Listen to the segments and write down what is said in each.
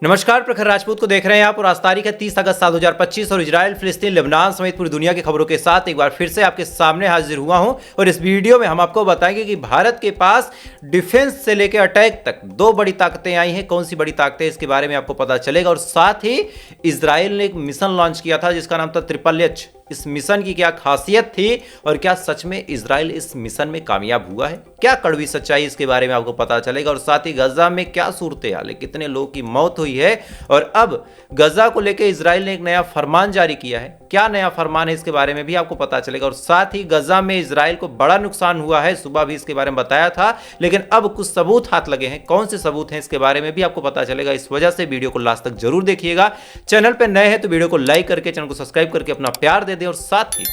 नमस्कार, प्रखर राजपूत को देख रहे हैं आप और आज तारीख है 30 अगस्त साल 2025 और इजराइल, फिलिस्तीन, लेबनान समेत पूरी दुनिया की खबरों के साथ एक बार फिर से आपके सामने हाजिर हुआ हूं। और इस वीडियो में हम आपको बताएंगे कि भारत के पास डिफेंस से लेकर अटैक तक दो बड़ी ताकतें आई हैं। कौन सी बड़ी ताकतें, इसके बारे में आपको पता चलेगा। और साथ ही इजराइल ने एक मिशन लॉन्च किया था जिसका नाम था ट्रिपल एच। इस मिशन की क्या खासियत थी और क्या सच में इजराइल इस मिशन में कामयाब हुआ है, क्या कड़वी सच्चाई, इसके बारे में आपको पता चलेगा। और साथ ही गजा में क्या सूरत हाल है, कितने लोगों की मौत हुई है और अब गजा को लेकर इजराइल ने एक नया फरमान जारी किया है। क्या नया फरमान है, इसके बारे में भी आपको पता चलेगा। और साथ ही गजा में इजराइल को बड़ा नुकसान हुआ है, सुबह भी इसके बारे में बताया था, लेकिन अब कुछ सबूत हाथ लगे हैं। कौन से सबूत हैं, इसके बारे में भी आपको पता चलेगा। इस वजह से वीडियो को लास्ट तक जरूर देखिएगा। चैनल पर नए हैं तो वीडियो को लाइक करके, चैनल को सब्सक्राइब करके अपना प्यार दे दें। और साथ ही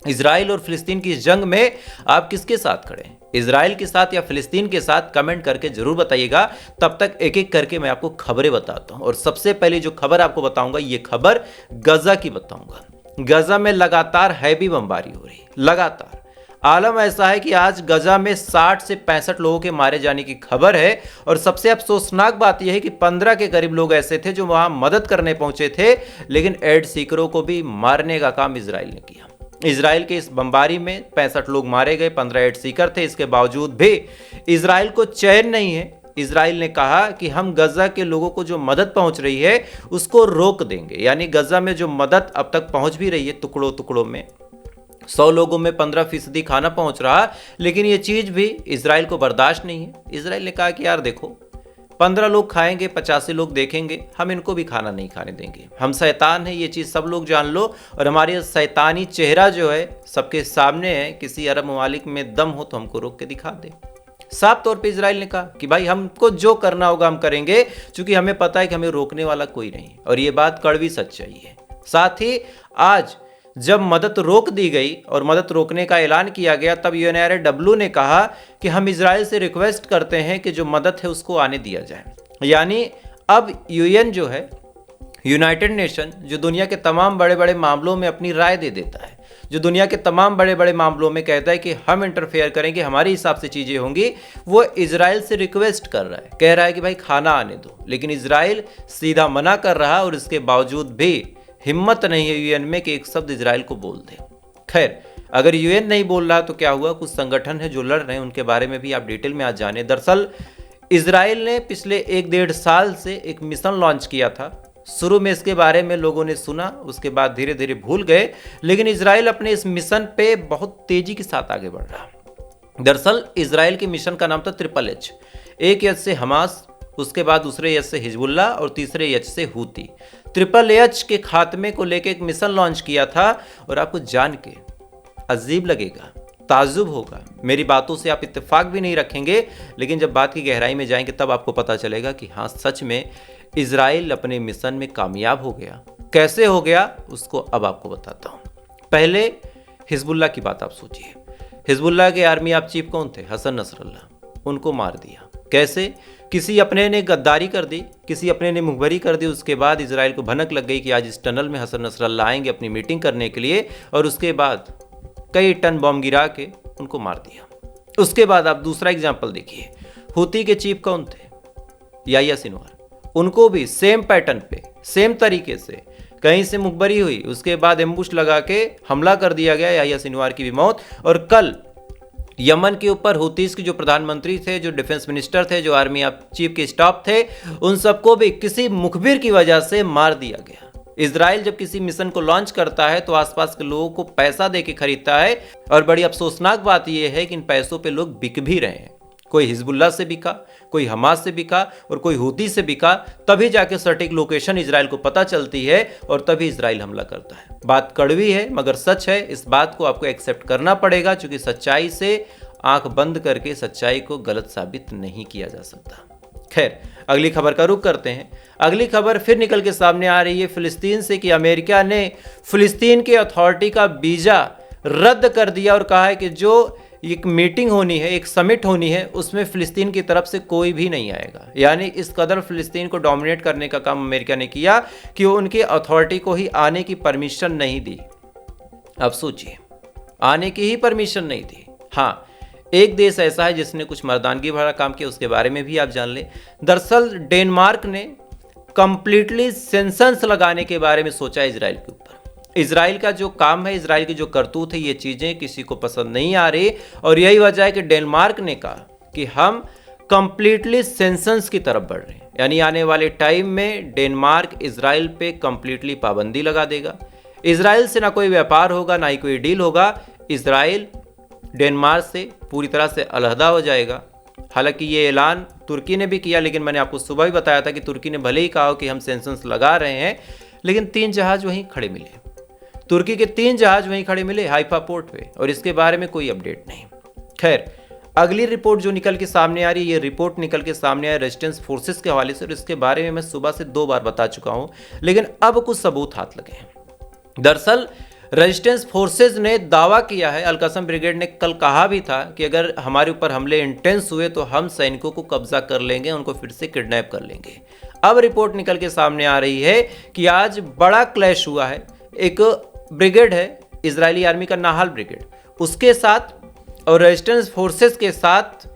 इजराइल और फिलिस्तीन की इस जंग में आप किसके साथ खड़े हैं, इजराइल के साथ या फिलिस्तीन के साथ, कमेंट करके जरूर बताइएगा। तब तक एक एक करके मैं आपको खबरें बताता हूं। और सबसे पहले जो खबर आपको बताऊंगा, ये खबर गजा की बताऊंगा। गजा में लगातार हैवी बमबारी हो रही है, लगातार। आलम ऐसा है कि आज गजा में 60 से 65 लोगों के मारे जाने की खबर है। और सबसे अफसोसनाक बात यह है कि 15 के करीब लोग ऐसे थे जो वहां मदद करने पहुंचे थे, लेकिन एड सीकरों को भी मारने का काम इजराइल ने किया। इजराइल के इस बमबारी में 65 लोग मारे गए, 15 एड सीकर थे। इसके बावजूद भी इजराइल को चैन नहीं है। इजराइल ने कहा कि हम गजा के लोगों को जो मदद पहुंच रही है उसको रोक देंगे। यानी गजा में जो मदद अब तक पहुंच भी रही है टुकड़ों टुकड़ों में, 100 लोगों में 15% खाना पहुंच रहा, लेकिन ये चीज भी इजराइल को बर्दाश्त नहीं है। इजराइल ने कहा कि यार देखो, 15 लोग खाएंगे, 85 लोग देखेंगे, हम इनको भी खाना नहीं खाने देंगे। हम शैतान हैं, ये चीज़ सब लोग जान लो। और हमारे शैतानी चेहरा जो है सबके सामने है। किसी अरब ममालिक में दम हो तो हमको रोक के दिखा दे। साफ तौर पे इजराइल ने कहा कि भाई हमको जो करना होगा हम करेंगे, क्योंकि हमें पता है कि हमें रोकने वाला कोई नहीं। और ये बात कड़वी सच्चाई है। साथ ही आज जब मदद रोक दी गई और मदद रोकने का ऐलान किया गया, तब यूएनआरडब्ल्यू ने कहा कि हम इजराइल से रिक्वेस्ट करते हैं कि जो मदद है उसको आने दिया जाए। यानी अब यूएन जो है, यूनाइटेड नेशन, जो दुनिया के तमाम बड़े बड़े मामलों में अपनी राय दे देता है, जो दुनिया के तमाम बड़े बड़े मामलों में कहता है कि हम इंटरफेयर करेंगे, हमारे हिसाब से चीज़ें होंगी, वो इजराइल से रिक्वेस्ट कर रहा है, कह रहा है कि भाई खाना आने दो। लेकिन इजराइल सीधा मना कर रहा, और इसके बावजूद भी हिम्मत नहीं है यूएन में कि एक शब्द इजराइल को बोल दे। खैर, अगर यूएन नहीं बोल रहा तो क्या हुआ, कुछ संगठन है जो लड़ रहे हैं, उनके बारे में भी आप डिटेल में आज जाने। दरअसल इजराइल ने पिछले 1-1.5 साल से एक मिशन लॉन्च किया था। शुरू में इसके बारे में लोगों ने सुना, उसके बाद धीरे धीरे भूल गए, लेकिन इजराइल अपने इस मिशन पे बहुत तेजी के साथ आगे बढ़ रहा। दरअसल इजराइल के मिशन का नाम था ट्रिपल एच। एक एच से हमास, उसके बाद दूसरे एच से हिजबुल्ला और तीसरे एच से हूती। ट्रिपल एच के खात्मे को लेकर एक मिशन लॉन्च किया था। और आपको जान के अजीब लगेगा, ताज्जुब होगा, मेरी बातों से आप इत्तेफाक भी नहीं रखेंगे, लेकिन जब बात की गहराई में जाएंगे तब आपको पता चलेगा कि हाँ, सच में इजराइल अपने मिशन में कामयाब हो गया। कैसे हो गया उसको अब आपको बताता हूँ। पहले हिजबुल्ला की बात आप सोचिए। हिजबुल्ला के आर्मी आप चीफ कौन थे? हसन नसरल्ला। उनको मार दिया। कैसे? किसी अपने ने गद्दारी कर दी, किसी अपने ने मुखबरी कर दी। उसके बाद इजराइल को भनक लग गई कि आज इस टनल में हसन नसरल्ला आएंगे अपनी मीटिंग करने के लिए, और उसके बाद कई टन बम गिरा के उनको मार दिया। उसके बाद आप दूसरा एग्जाम्पल देखिए। हूती के चीफ कौन थे? Yahya Sinwar. उनको भी सेम पैटर्न पे, सेम तरीके से कहीं से मुखबरी हुई, उसके बाद एम्बुश लगा के हमला कर दिया गया, याह्या सिनवार की भी मौत। और कल यमन के ऊपर हूतीस के जो प्रधानमंत्री थे, जो डिफेंस मिनिस्टर थे, जो आर्मी चीफ के स्टाफ थे, उन सबको भी किसी मुखबिर की वजह से मार दिया गया। इजराइल जब किसी मिशन को लॉन्च करता है तो आसपास के लोगों को पैसा देके खरीदता है। और बड़ी अफसोसनाक बात यह है कि इन पैसों पे लोग बिक भी रहे हैं। कोई हिजबुल्ला से बिका, कोई हमास से बिका और कोई हूती से बिका। तभी जाके सटीक लोकेशन इजराइल को पता चलती है और तभी इजराइल हमला करता है। बात कड़वी है मगर सच है। इस बात को आपको एक्सेप्ट करना पड़ेगा, क्योंकि सच्चाई से आंख बंद करके सच्चाई को गलत साबित नहीं किया जा सकता। खैर, अगली खबर का रुख करते हैं। अगली खबर फिर निकल के सामने आ रही है फिलिस्तीन से कि अमेरिका ने फिलिस्तीन के अथॉरिटी का वीजा रद्द कर दिया और कहा है कि जो एक मीटिंग होनी है, एक समिट होनी है, उसमें फिलिस्तीन की तरफ से कोई भी नहीं आएगा। यानी इस कदर फिलिस्तीन को डोमिनेट करने का काम अमेरिका ने किया कि वो उनकी अथॉरिटी को ही आने की परमिशन नहीं दी। अब सोचिए, आने की ही परमिशन नहीं दी। हाँ, एक देश ऐसा है जिसने कुछ मर्दानगी भरा काम किया, उसके बारे में भी आप जान लें। दरअसल डेनमार्क ने कंप्लीटली सेंसस लगाने के बारे में सोचा है इजराइल के ऊपर। इजराइल का जो काम है, इजराइल की जो करतूत है, ये चीज़ें किसी को पसंद नहीं आ रही और यही वजह है कि डेनमार्क ने कहा कि हम कंप्लीटली सेंसस की तरफ बढ़ रहे हैं, यानी आने वाले टाइम में डेनमार्क इजराइल पे कंप्लीटली पाबंदी लगा देगा। इजराइल से ना कोई व्यापार होगा, ना ही कोई डील होगा। इजराइल डेनमार्क से पूरी तरह से अलहदा हो जाएगा। हालांकि ये ऐलान तुर्की ने भी किया, लेकिन मैंने आपको सुबह भी बताया था कि तुर्की ने भले ही कहा कि हम सेंसस लगा रहे हैं, लेकिन 3 जहाज वहीं खड़े मिले। तुर्की के 3 जहाज वहीं खड़े मिले हाइफा पोर्ट पे, और इसके बारे में कोई अपडेट नहीं। खैर, अगली रिपोर्ट जो निकल के सामने आ रही है, ये रिपोर्ट निकल के सामने आ रही है रेजिस्टेंस फोर्सेस के हवाले से, और इसके बारे में मैं सुबह से 2 बार बता चुका हूं, लेकिन अब कुछ सबूत हाथ लगे हैं। दरअसल रेजिस्टेंस फोर्सेस ने दावा किया है, अल-कसम ब्रिगेड ने कल कहा भी था कि अगर हमारे ऊपर हमले इंटेंस हुए तो हम सैनिकों को कब्जा कर लेंगे, उनको फिर से किडनैप कर लेंगे। अब रिपोर्ट निकल के सामने आ रही है कि आज बड़ा क्लैश हुआ है। एक ब्रिगेड है इजरायली आर्मी का, नाहाल ब्रिगेड, उसके साथ और रेजिस्टेंस फोर्सेस के साथ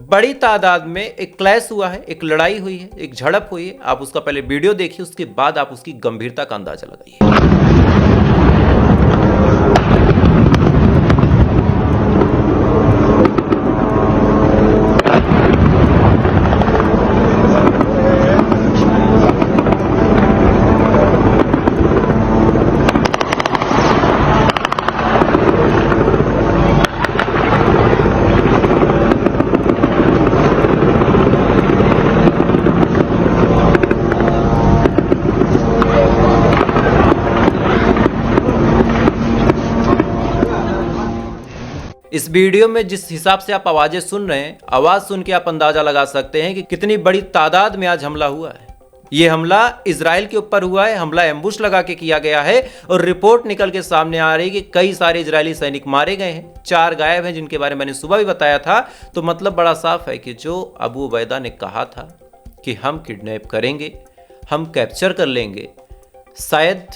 बड़ी तादाद में एक क्लैश हुआ है, एक लड़ाई हुई है, एक झड़प हुई है। आप उसका पहले वीडियो देखिए, उसके बाद आप उसकी गंभीरता का अंदाजा लगाइए। इस वीडियो में जिस हिसाब से आप आवाजें सुन रहे हैं, आवाज सुन के आप अंदाजा लगा सकते हैं कि कितनी बड़ी तादाद में आज हमला हुआ है। ये हमला इजराइल के ऊपर हुआ है, हमला एम्बुश लगा के किया गया है, और रिपोर्ट निकल के सामने आ रही है कि कई सारे इजरायली सैनिक मारे गए हैं, 4 गायब हैं, जिनके बारे में मैंने सुबह भी बताया था। तो मतलब बड़ा साफ है कि जो अबू उबैदा ने कहा था कि हम किडनैप करेंगे, हम कैप्चर कर लेंगे, शायद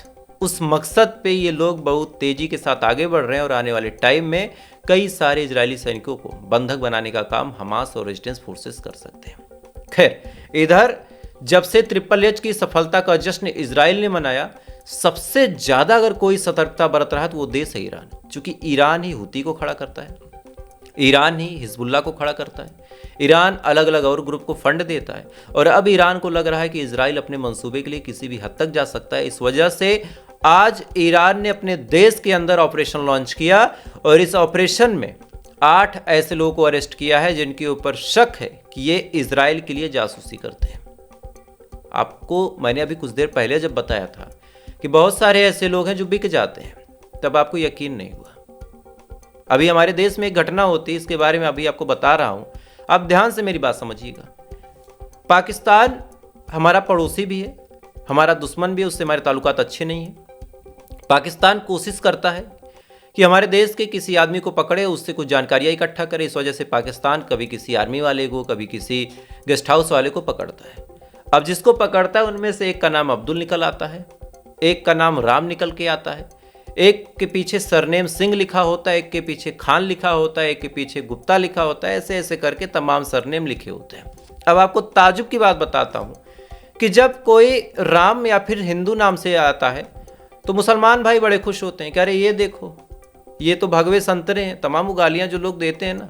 उस मकसद पे ये लोग बहुत तेजी के साथ आगे बढ़ रहे हैं, और आने वाले टाइम में कई सारे इजरायली सैनिकों को बंधक बनाने का काम हमास और रेजिस्टेंस फोर्सेस कर सकते हैं। खैर, इधर जब से SSS की सफलता का जश्न इजराइल ने मनाया, सबसे ज्यादा अगर कोई सतर्कता बरत रहा है तो वो देश है ईरान, क्योंकि ईरान ही हुती को खड़ा करता है, ईरान ही हिजबुल्लाह को खड़ा करता है, ईरान अलग अलग और ग्रुप को फंड देता है, और अब ईरान को लग रहा है कि इजराइल अपने मंसूबे के लिए किसी भी हद तक जा सकता है। इस वजह से आज ईरान ने अपने देश के अंदर ऑपरेशन लॉन्च किया, और इस ऑपरेशन में 8 ऐसे लोगों को अरेस्ट किया है जिनके ऊपर शक है कि ये इजराइल के लिए जासूसी करते हैं। आपको मैंने अभी कुछ देर पहले जब बताया था कि बहुत सारे ऐसे लोग हैं जो बिक जाते हैं, तब आपको यकीन नहीं हुआ। अभी हमारे देश में एक घटना होती है, इसके बारे में अभी आपको बता रहा हूं, आप ध्यान से मेरी बात समझिएगा। पाकिस्तान हमारा पड़ोसी भी है, हमारा दुश्मन भी है, उससे हमारे ताल्लुकात अच्छे नहीं हैं। पाकिस्तान कोशिश करता है कि हमारे देश के किसी आदमी को पकड़े, उससे कुछ जानकारियाँ इकट्ठा करे। इस वजह से पाकिस्तान कभी किसी आर्मी वाले को, कभी किसी गेस्ट हाउस वाले को पकड़ता है। अब जिसको पकड़ता है उनमें से एक का नाम अब्दुल निकल आता है, एक का नाम राम निकल के आता है, एक के पीछे सरनेम सिंह लिखा होता है, एक के पीछे खान लिखा होता है, एक के पीछे गुप्ता लिखा होता है, ऐसे ऐसे करके तमाम सरनेम लिखे होते हैं। अब आपको ताजुब की बात बताता हूँ कि जब कोई राम या फिर हिंदू नाम से आता है तो मुसलमान भाई बड़े खुश होते हैं कि अरे ये देखो, ये तो भगवे संतरे हैं। तमाम गालियां जो लोग देते हैं ना,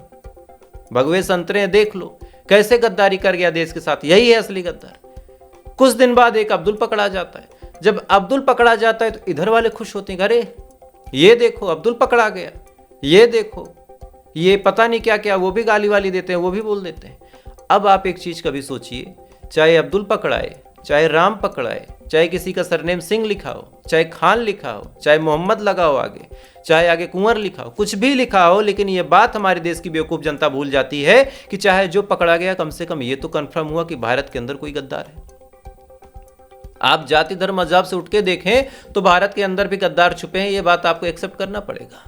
भगवे संतरे हैं, देख लो कैसे गद्दारी कर गया देश के साथ, यही है असली गद्दार। कुछ दिन बाद एक अब्दुल पकड़ा जाता है। जब अब्दुल पकड़ा जाता है तो इधर वाले खुश होते हैं, अरे ये देखो अब्दुल पकड़ा गया, ये देखो, ये पता नहीं क्या क्या, वो भी गाली वाली देते हैं, वो भी बोल देते हैं। अब आप एक चीज कभी सोचिए, चाहे अब्दुल पकड़ाए, चाहे राम पकड़ाए, चाहे किसी का सरनेम सिंह लिखा हो, चाहे खान लिखा हो, चाहे मोहम्मद लगा हो आगे, चाहे आगे कुंवर लिखा हो, कुछ भी लिखा हो, लेकिन ये बात हमारे देश की बेवकूफ़ जनता भूल जाती है कि चाहे जो पकड़ा गया, कम से कम ये तो कंफर्म हुआ कि भारत के अंदर कोई गद्दार है। आप जाति धर्म मजहब से उठ के देखें तो भारत के अंदर भी गद्दार छुपे हैं, ये बात आपको एक्सेप्ट करना पड़ेगा।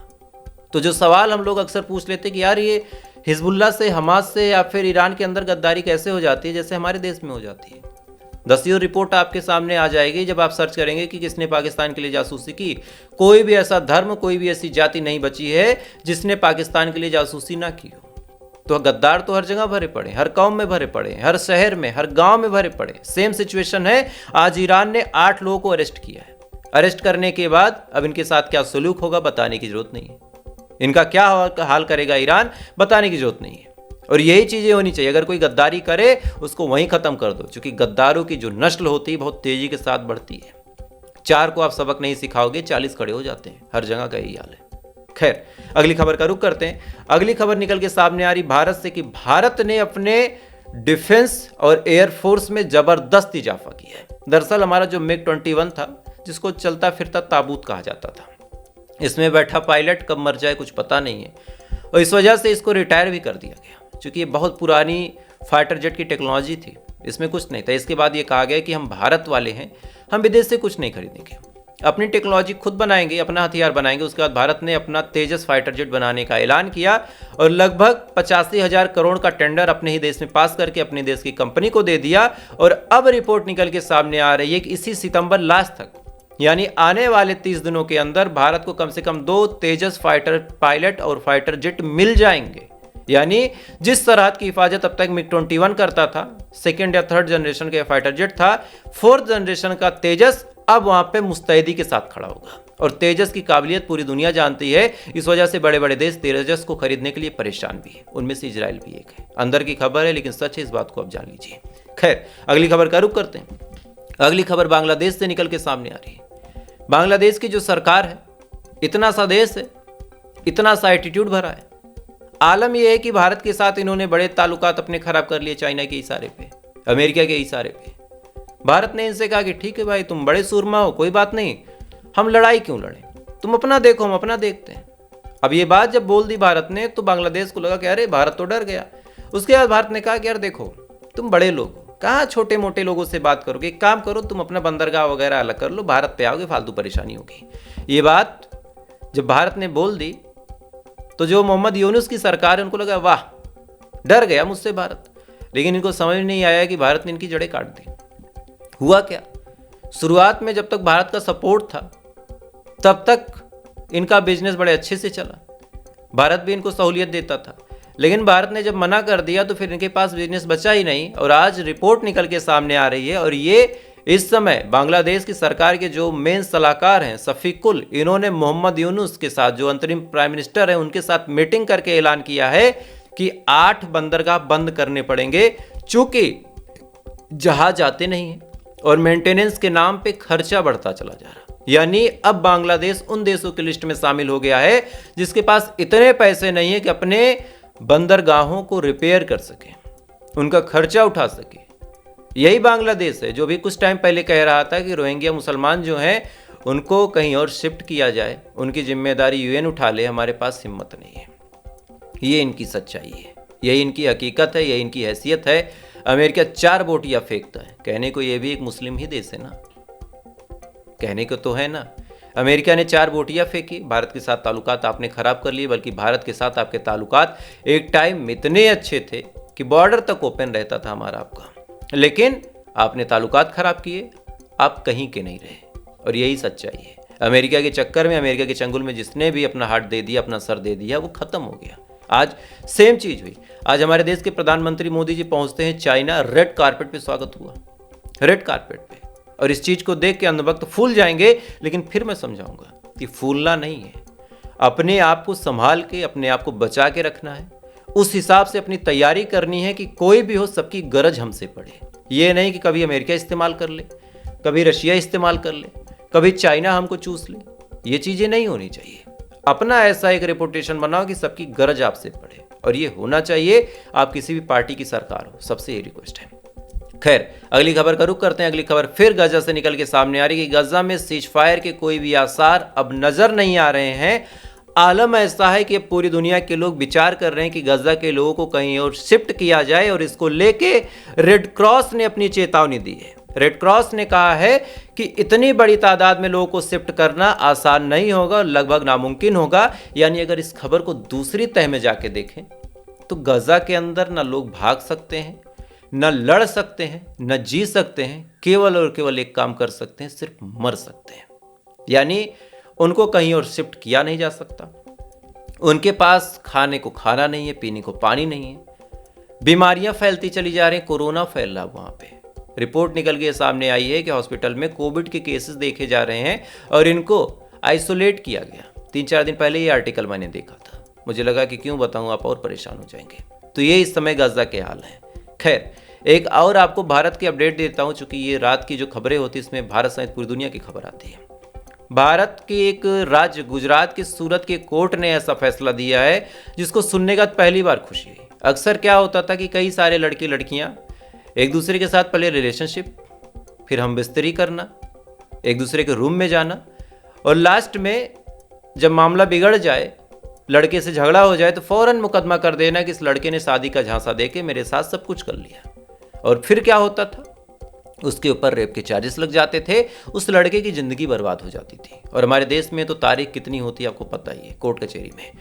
तो जो सवाल हम लोग अक्सर पूछ लेते कि यार ये हिजबुल्लाह से, हमास से या फिर ईरान के अंदर गद्दारी कैसे हो जाती है जैसे हमारे देश में हो जाती है। दसियों रिपोर्ट आपके सामने आ जाएगी जब आप सर्च करेंगे कि किसने पाकिस्तान के लिए जासूसी की। कोई भी ऐसा धर्म, कोई भी ऐसी जाति नहीं बची है जिसने पाकिस्तान के लिए जासूसी ना की हो। तो गद्दार तो हर जगह भरे पड़े, हर कौम में भरे पड़े, हर शहर में, हर गांव में भरे पड़े। सेम सिचुएशन है। आज ईरान ने 8 लोगों को अरेस्ट किया है। अरेस्ट करने के बाद अब इनके साथ क्या सलूक होगा बताने की जरूरत नहीं है। इनका क्या हाल करेगा ईरान बताने की जरूरत नहीं है। और यही चीजें होनी चाहिए। अगर कोई गद्दारी करे उसको वहीं खत्म कर दो, क्योंकि गद्दारों की जो नस्ल होती है बहुत तेजी के साथ बढ़ती है। 4 को आप सबक नहीं सिखाओगे 40 खड़े हो जाते हैं। हर जगह का यही हाल है। खैर, अगली खबर का रुख करते हैं। अगली खबर निकल के सामने आ रही भारत से कि भारत ने अपने डिफेंस और एयरफोर्स में जबरदस्त इजाफा किया है। दरअसल हमारा जो MiG-21 था, जिसको चलता फिरता ताबूत कहा जाता था, इसमें बैठा पायलट कब मर जाए कुछ पता नहीं है, और इस वजह से इसको रिटायर भी कर दिया गया, क्योंकि ये बहुत पुरानी फाइटर जेट की टेक्नोलॉजी थी, इसमें कुछ नहीं था। इसके बाद ये कहा गया कि हम भारत वाले हैं, हम विदेश से कुछ नहीं खरीदेंगे, अपनी टेक्नोलॉजी खुद बनाएंगे, अपना हथियार बनाएंगे। उसके बाद भारत ने अपना तेजस फाइटर जेट बनाने का ऐलान किया और लगभग 85,000 करोड़ का टेंडर अपने ही देश में पास करके अपने देश की कंपनी को दे दिया। और अब रिपोर्ट निकल के सामने आ रही है कि इसी सितंबर लास्ट तक, यानी आने वाले 30 दिनों के अंदर भारत को कम से कम 2 तेजस फाइटर पायलट और फाइटर जेट मिल जाएंगे। यानी जिस सरहद की हिफाजत अब तक MiG-21 करता था, 2nd या 3rd जनरेशन का फाइटर जेट था, 4th जनरेशन का तेजस अब वहां पे मुस्तैदी के साथ खड़ा होगा। और तेजस की काबिलियत पूरी दुनिया जानती है। इस वजह से बड़े बड़े देश तेजस को खरीदने के लिए परेशान भी है, उनमें से इजराइल भी एक है। अंदर की खबर है लेकिन सच है, इस बात को आप जान लीजिए। खैर, अगली खबर का रुख करते हैं। अगली खबर बांग्लादेश से निकल के सामने आ रही है। बांग्लादेश की जो सरकार है, इतना सा देश है, इतना सा एटीट्यूड भरा है। आलम यह है कि भारत के साथ इन्होंने बड़े ताल्लुकात अपने खराब कर लिए, चाइना के इशारे पे, अमेरिका के इशारे पे। भारत ने इनसे कहा कि ठीक है भाई, तुम बड़े सूरमा हो, कोई बात नहीं, हम लड़ाई क्यों लड़े, तुम अपना देखो, हम अपना देखते हैं। अब ये बात जब बोल दी भारत ने, तो बांग्लादेश को लगा कि अरे भारत तो डर गया। उसके बाद भारत ने कहा कि यार देखो, तुम बड़े लोग हो, कहाँ छोटे मोटे लोगों से बात करोगे, एक काम करो, तुम अपना बंदरगाह वगैरह अलग कर लो, भारत पे आओगे, फालतू परेशानी होगी। ये बात जब भारत ने बोल दी तो जो मोहम्मद यूनुस की सरकार है, उनको लगा वाह, डर गया मुझसे भारत। लेकिन इनको समझ नहीं आया कि भारत ने इनकी जड़ें काट दी। हुआ क्या, शुरुआत में जब तक भारत का सपोर्ट था तब तक इनका बिजनेस बड़े अच्छे से चला, भारत भी इनको सहूलियत देता था। लेकिन भारत ने जब मना कर दिया तो फिर इनके पास बिजनेस बचा ही नहीं। और आज रिपोर्ट निकल के सामने आ रही है, और ये इस समय बांग्लादेश की सरकार के जो मेन सलाहकार हैं शफीकुल, इन्होंने मोहम्मद यूनुस के साथ, जो अंतरिम प्राइम मिनिस्टर हैं, उनके साथ मीटिंग करके ऐलान किया है कि 8 बंदरगाह बंद करने पड़ेंगे, चूंकि जहाज आते नहीं है और मेंटेनेंस के नाम पे खर्चा बढ़ता चला जा रहा। यानी अब बांग्लादेश उन देशों की लिस्ट में शामिल हो गया है जिसके पास इतने पैसे नहीं है कि अपने बंदरगाहों को रिपेयर कर सके, उनका खर्चा उठा सके। यही बांग्लादेश है जो भी कुछ टाइम पहले कह रहा था कि रोहिंग्या मुसलमान जो हैं उनको कहीं और शिफ्ट किया जाए, उनकी जिम्मेदारी UN उठा ले, हमारे पास हिम्मत नहीं है। ये इनकी सच्चाई है, यही इनकी हकीकत है, यही इनकी हैसियत है। अमेरिका 4 बोटियां फेंकता है, कहने को ये भी एक मुस्लिम ही देश है ना, कहने को तो है ना। अमेरिका ने 4 बोटियां फेंकी, भारत के साथ ताल्लुकात आपने खराब कर लिए, बल्कि भारत के साथ आपके ताल्लुकात एक टाइम में इतने अच्छे थे कि बॉर्डर तक ओपन रहता था हमारा आपका, लेकिन आपने ताल्लुकात खराब किए, आप कहीं के नहीं रहे। और यही सच्चाई है। अमेरिका के चक्कर में, अमेरिका के चंगुल में जिसने भी अपना हाथ दे दिया, अपना सर दे दिया, वो खत्म हो गया। आज सेम चीज हुई। आज हमारे देश के प्रधानमंत्री मोदी जी पहुंचते हैं चाइना, रेड कारपेट पे स्वागत हुआ, रेड कारपेट पे। और इस चीज को देख के अंधभक्त फूल जाएंगे, लेकिन फिर मैं समझाऊंगा कि फूलना नहीं है, अपने आप को संभाल के, अपने आप को बचा के रखना है। उस हिसाब से अपनी तैयारी करनी है कि कोई भी हो, सबकी गरज हमसे पड़े। ये नहीं कि कभी अमेरिका इस्तेमाल कर ले, कभी रशिया इस्तेमाल कर ले, कभी चाइना हमको चूस ले। ये चीजें नहीं होनी चाहिए। अपना ऐसा एक रेपुटेशन बनाओ कि सबकी गरज आपसे पड़े, और ये होना चाहिए आप किसी भी पार्टी की सरकार हो। सबसे ये रिक्वेस्ट है। खैर, अगली खबर का रुख करते हैं। अगली खबर फिर गजा से निकल के सामने आ रही है कि गजा में सीज फायर के कोई भी आसार अब नजर नहीं आ रहे हैं। आलम ऐसा है कि पूरी दुनिया के लोग विचार कर रहे हैं कि गजा के लोगों को कहीं और शिफ्ट किया जाए, और इसको लेके रेड क्रॉस ने अपनी चेतावनी दी है। रेड क्रॉस ने कहा है कि इतनी बड़ी तादाद में लोगों को शिफ्ट करना आसान नहीं होगा, लगभग नामुमकिन होगा। यानी अगर इस खबर को दूसरी तह में जाके देखें तो गजा के अंदर ना लोग भाग सकते हैं, न लड़ सकते हैं, न जी सकते हैं, केवल और केवल एक काम कर सकते हैं, सिर्फ मर सकते हैं। यानी उनको कहीं और शिफ्ट किया नहीं जा सकता। उनके पास खाने को खाना नहीं है, पीने को पानी नहीं है, बीमारियां फैलती चली जा रही हैं, कोरोना फैल रहा वहाँ पे। रिपोर्ट निकल के सामने आई है कि हॉस्पिटल में कोविड के केसेस देखे जा रहे हैं और इनको आइसोलेट किया गया। 3-4 दिन पहले ये आर्टिकल मैंने देखा था, मुझे लगा कि क्यों बताऊं, आप और परेशान हो जाएंगे। तो ये इस समय गाजा के हाल है। खैर, एक और आपको भारत की अपडेट देता हूं, चूंकि ये रात की जो खबरें होती है इसमें भारत सहित पूरी दुनिया की खबर आती है। भारत के एक राज्य गुजरात के सूरत के कोर्ट ने ऐसा फैसला दिया है जिसको सुनने का पहली बार खुशी हुई। अक्सर क्या होता था कि कई सारे लड़के लड़कियां एक दूसरे के साथ पहले रिलेशनशिप, फिर हम बिस्तरी करना, एक दूसरे के रूम में जाना, और लास्ट में जब मामला बिगड़ जाए, लड़के से झगड़ा हो जाए, तो फौरन मुकदमा कर देना कि इस लड़के ने शादी का झांसा देके मेरे साथ सब कुछ कर लिया। और फिर क्या होता था, उसके ऊपर रेप के चार्जेस लग जाते थे, उस लड़के की जिंदगी बर्बाद हो जाती थी। और हमारे देश में तो तारीख कितनी होती है आपको पता ही है, कोर्ट कचहरी में।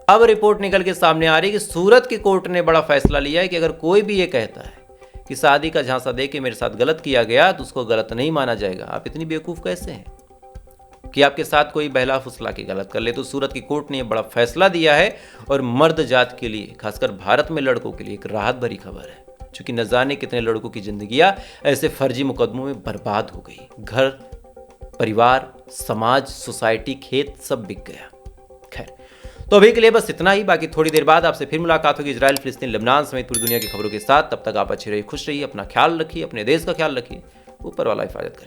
अब रिपोर्ट निकल के सामने आ रही है कि सूरत की कोर्ट ने बड़ा फैसला लिया है कि अगर कोई भी ये कहता है कि शादी का झांसा दे के मेरे साथ गलत किया गया, तो उसको गलत नहीं माना जाएगा। आप इतनी बेवकूफ़ कैसे हैं कि आपके साथ कोई बहला फुसला के गलत कर ले। तो सूरत की कोर्ट ने बड़ा फैसला दिया है और मर्द जात के लिए, खासकर भारत में लड़कों के लिए, एक राहत भरी खबर है। क्योंकि न जाने कितने लड़कों की जिंदगियां ऐसे फर्जी मुकदमों में बर्बाद हो गई। घर, परिवार, समाज, सोसाइटी, खेत सब बिक गया। खैर, तो अभी के लिए बस इतना ही। बाकी थोड़ी देर बाद आपसे फिर मुलाकात होगी इजराइल, फिलिस्तीन, लेबनान समेत पूरी दुनिया की खबरों के साथ। तब तक आप अच्छे रहिए, खुश रहिए, अपना ख्याल रखिए, अपने देश का ख्याल रखिए। ऊपर वाला हिफाजत करें।